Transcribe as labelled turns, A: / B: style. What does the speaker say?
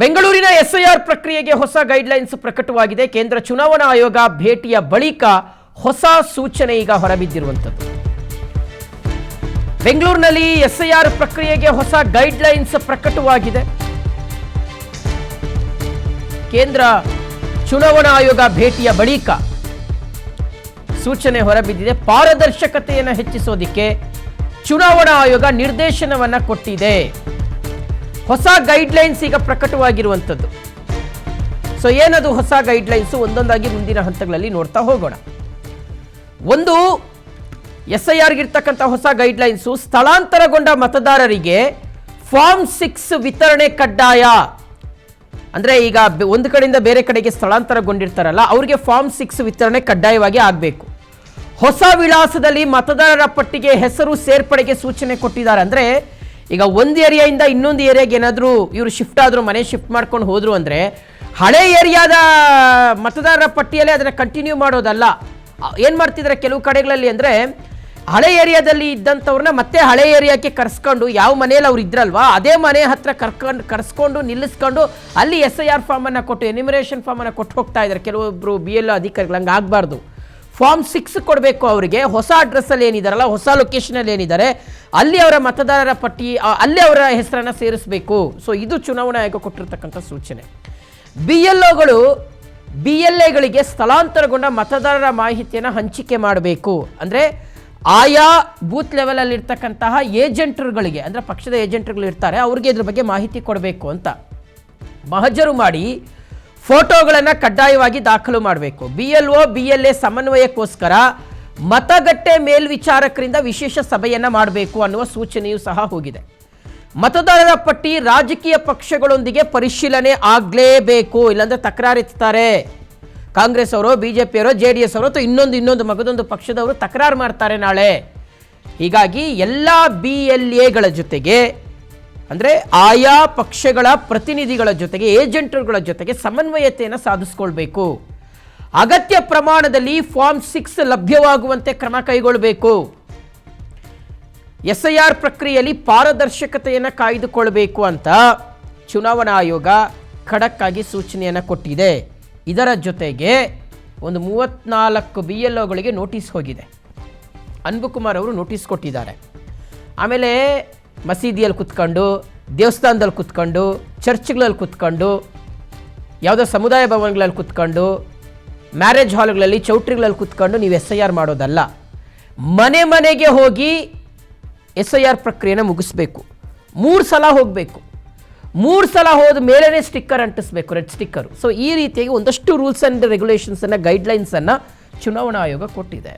A: ಬೆಂಗಳೂರಿನ ಎಸ್ಐಆರ್ ಪ್ರಕ್ರಿಯೆಗೆ ಹೊಸ ಗೈಡ್ಲೈನ್ಸ್ ಪ್ರಕಟವಾಗಿದೆ. ಕೇಂದ್ರ ಚುನಾವಣಾ ಆಯೋಗ ಭೇಟಿಯ ಬಳಿಕ ಹೊಸ ಸೂಚನೆ ಈಗ ಹೊರಬಿದ್ದಿರುವಂತದ್ದು. ಬೆಂಗಳೂರಿನಲ್ಲಿ ಎಸ್ಐಆರ್ ಪ್ರಕ್ರಿಯೆಗೆ ಹೊಸ ಗೈಡ್ಲೈನ್ಸ್ ಪ್ರಕಟವಾಗಿದೆ. ಕೇಂದ್ರ ಚುನಾವಣಾ ಆಯೋಗ ಭೇಟಿಯ ಬಳಿಕ ಸೂಚನೆ ಹೊರಬಿದ್ದಿದೆ. ಪಾರದರ್ಶಕತೆಯನ್ನು ಹೆಚ್ಚಿಸೋದಕ್ಕೆ ಚುನಾವಣಾ ಆಯೋಗ ನಿರ್ದೇಶನವನ್ನ ಕೊಟ್ಟಿದೆ. ಹೊಸ ಗೈಡ್ಲೈನ್ಸ್ ಈಗ ಪ್ರಕಟವಾಗಿರುವಂಥದ್ದು. ಸೊ ಏನದು ಹೊಸ ಗೈಡ್ಲೈನ್ಸ್, ಒಂದೊಂದಾಗಿ ಮುಂದಿನ ಹಂತಗಳಲ್ಲಿ ನೋಡ್ತಾ ಹೋಗೋಣ. ಒಂದು, ಎಸ್ಐಆರ್ಗಿರ್ತಕ್ಕಂಥ ಹೊಸ ಗೈಡ್ಲೈನ್ಸು, ಸ್ಥಳಾಂತರಗೊಂಡ ಮತದಾರರಿಗೆ ಫಾರ್ಮ್ 6 ವಿತರಣೆ ಕಡ್ಡಾಯ. ಅಂದರೆ ಈಗ ಒಂದು ಕಡೆಯಿಂದ ಬೇರೆ ಕಡೆಗೆ ಸ್ಥಳಾಂತರಗೊಂಡಿರ್ತಾರಲ್ಲ, ಅವರಿಗೆ ಫಾರ್ಮ್ 6 ವಿತರಣೆ ಕಡ್ಡಾಯವಾಗಿ ಆಗಬೇಕು. ಹೊಸ ವಿಳಾಸದಲ್ಲಿ ಮತದಾರರ ಪಟ್ಟಿಗೆ ಹೆಸರು ಸೇರ್ಪಡೆಗೆ ಸೂಚನೆ ಕೊಟ್ಟಿದ್ದಾರೆ. ಅಂದರೆ ಈಗ ಒಂದು ಏರಿಯಾಯಿಂದ ಇನ್ನೊಂದು ಏರಿಯಾಗೆ ಏನಾದರೂ ಇವರು ಶಿಫ್ಟ್ ಆದರೂ, ಮನೆ ಶಿಫ್ಟ್ ಮಾಡ್ಕೊಂಡು ಹೋದ್ರು ಅಂದರೆ ಹಳೆ ಏರಿಯಾದ ಮತದಾರರ ಪಟ್ಟಿಯಲ್ಲೇ ಅದನ್ನು ಕಂಟಿನ್ಯೂ ಮಾಡೋದಲ್ಲ. ಏನು ಮಾಡ್ತಿದ್ದಾರೆ ಕೆಲವು ಕಡೆಗಳಲ್ಲಿ ಅಂದರೆ, ಹಳೆ ಏರಿಯಾದಲ್ಲಿ ಇದ್ದಂಥವ್ರನ್ನ ಮತ್ತೆ ಹಳೆ ಏರಿಯಾಕ್ಕೆ ಕರೆಸ್ಕೊಂಡು, ಯಾವ ಮನೆಯಲ್ಲಿ ಅವ್ರು ಇದ್ರಲ್ವಾ ಅದೇ ಮನೆ ಹತ್ರ ಕರೆಸ್ಕೊಂಡು ನಿಲ್ಲಿಸ್ಕೊಂಡು ಅಲ್ಲಿ SIR ಫಾರ್ಮನ್ನು ಕೊಟ್ಟು, ಎನ್ಯುಮರೇಷನ್ ಫಾರ್ಮನ್ನು ಕೊಟ್ಟು ಹೋಗ್ತಾ ಇದ್ದಾರೆ ಕೆಲವೊಬ್ಬರು BLO ಅಧಿಕಾರಿಗಳು. ಹಂಗೆ ಆಗಬಾರ್ದು. ಫಾರ್ಮ್ 6 ಕೊಡಬೇಕು ಅವರಿಗೆ. ಹೊಸ ಅಡ್ರೆಸ್ಸಲ್ಲಿ ಏನಿದಾರಲ್ಲ, ಹೊಸ ಲೊಕೇಶನಲ್ಲಿ ಏನಿದ್ದಾರೆ ಅಲ್ಲಿ ಅವರ ಮತದಾರರ ಪಟ್ಟಿ, ಅಲ್ಲಿ ಅವರ ಹೆಸರನ್ನು ಸೇರಿಸಬೇಕು. ಸೊ ಇದು ಚುನಾವಣಾ ಆಯೋಗ ಕೊಟ್ಟಿರ್ತಕ್ಕಂಥ ಸೂಚನೆ. BLOಗಳು BLAಗಳಿಗೆ ಸ್ಥಳಾಂತರಗೊಂಡ ಮತದಾರರ ಮಾಹಿತಿಯನ್ನು ಹಂಚಿಕೆ ಮಾಡಬೇಕು. ಅಂದರೆ ಆಯಾ ಬೂತ್ ಲೆವೆಲಲ್ಲಿ ಇರ್ತಕ್ಕಂತಹ ಏಜೆಂಟ್ರುಗಳಿಗೆ, ಅಂದರೆ ಪಕ್ಷದ ಏಜೆಂಟ್ರುಗಳು ಇರ್ತಾರೆ, ಅವ್ರಿಗೆ ಇದ್ರ ಬಗ್ಗೆ ಮಾಹಿತಿ ಕೊಡಬೇಕು ಅಂತ ಮಹಜರು ಮಾಡಿ ಫೋಟೋಗಳನ್ನು ಕಡ್ಡಾಯವಾಗಿ ದಾಖಲು ಮಾಡಬೇಕು. BLO BLA ಸಮನ್ವಯಕ್ಕೋಸ್ಕರ ಮತಗಟ್ಟೆ ಮೇಲ್ವಿಚಾರಕರಿಂದ ವಿಶೇಷ ಸಭೆಯನ್ನು ಮಾಡಬೇಕು ಅನ್ನುವ ಸೂಚನೆಯೂ ಸಹ ಹೋಗಿದೆ. ಮತದಾರರ ಪಟ್ಟಿ ರಾಜಕೀಯ ಪಕ್ಷಗಳೊಂದಿಗೆ ಪರಿಶೀಲನೆ ಆಗಲೇಬೇಕು, ಇಲ್ಲಾಂದರೆ ತಕರಾರೆತ್ತಾರೆ. ಕಾಂಗ್ರೆಸ್ ಅವರು, BJP ಅವರು, JDS ಅವರು ಅಥವಾ ಇನ್ನೊಂದು ಮಗದೊಂದು ಪಕ್ಷದವರು ತಕರಾರು ಮಾಡ್ತಾರೆ ನಾಳೆ. ಹೀಗಾಗಿ ಎಲ್ಲ BLAಗಳ ಜೊತೆಗೆ, ಅಂದರೆ ಆಯಾ ಪಕ್ಷಗಳ ಪ್ರತಿನಿಧಿಗಳ ಜೊತೆಗೆ, ಏಜೆಂಟರುಗಳ ಜೊತೆಗೆ ಸಮನ್ವಯತೆಯನ್ನು ಸಾಧಿಸ್ಕೊಳ್ಬೇಕು. ಅಗತ್ಯ ಪ್ರಮಾಣದಲ್ಲಿ ಫಾರ್ಮ್ 6 ಲಭ್ಯವಾಗುವಂತೆ ಕ್ರಮ ಕೈಗೊಳ್ಳಬೇಕು. SIR ಪ್ರಕ್ರಿಯೆಯಲ್ಲಿ ಪಾರದರ್ಶಕತೆಯನ್ನು ಕಾಯ್ದುಕೊಳ್ಬೇಕು ಅಂತ ಚುನಾವಣಾ ಆಯೋಗ ಖಡಕ್ ಆಗಿ ಸೂಚನೆಯನ್ನು ಕೊಟ್ಟಿದೆ. ಇದರ ಜೊತೆಗೆ ಒಂದು 34 BLOಗಳಿಗೆ ನೋಟಿಸ್ ಹೋಗಿದೆ. ಅನ್ಬುಕುಮಾರ್ ಅವರು ನೋಟಿಸ್ ಕೊಟ್ಟಿದ್ದಾರೆ. ಆಮೇಲೆ ಮಸೀದಿಯಲ್ಲಿ ಕುತ್ಕೊಂಡು, ದೇವಸ್ಥಾನದಲ್ಲಿ ಕುತ್ಕೊಂಡು, ಚರ್ಚ್ಗಳಲ್ಲಿ ಕುತ್ಕೊಂಡು, ಯಾವುದೋ ಸಮುದಾಯ ಭವನಗಳಲ್ಲಿ ಕುತ್ಕೊಂಡು, ಮ್ಯಾರೇಜ್ ಹಾಲ್ಗಳಲ್ಲಿ, ಚೌಟ್ರಿಗಳಲ್ಲಿ ಕುತ್ಕೊಂಡು ನೀವು SIR ಮಾಡೋದಲ್ಲ. ಮನೆ ಮನೆಗೆ ಹೋಗಿ SIR ಪ್ರಕ್ರಿಯೆನ ಮುಗಿಸ್ಬೇಕು. 3 ಸಲ ಹೋಗಬೇಕು. 3 ಸಲ ಹೋದ ಮೇಲೇ ಸ್ಟಿಕ್ಕರ್ ಅಂಟಿಸ್ಬೇಕು, ರೆಡ್ ಸ್ಟಿಕ್ಕರು. ಸೊ ಈ ರೀತಿಯಾಗಿ ಒಂದಷ್ಟು ರೂಲ್ಸ್ ಆ್ಯಂಡ್ ರೆಗ್ಯುಲೇಷನ್ಸನ್ನು, ಗೈಡ್ಲೈನ್ಸನ್ನು ಚುನಾವಣಾ ಆಯೋಗ ಕೊಟ್ಟಿದೆ.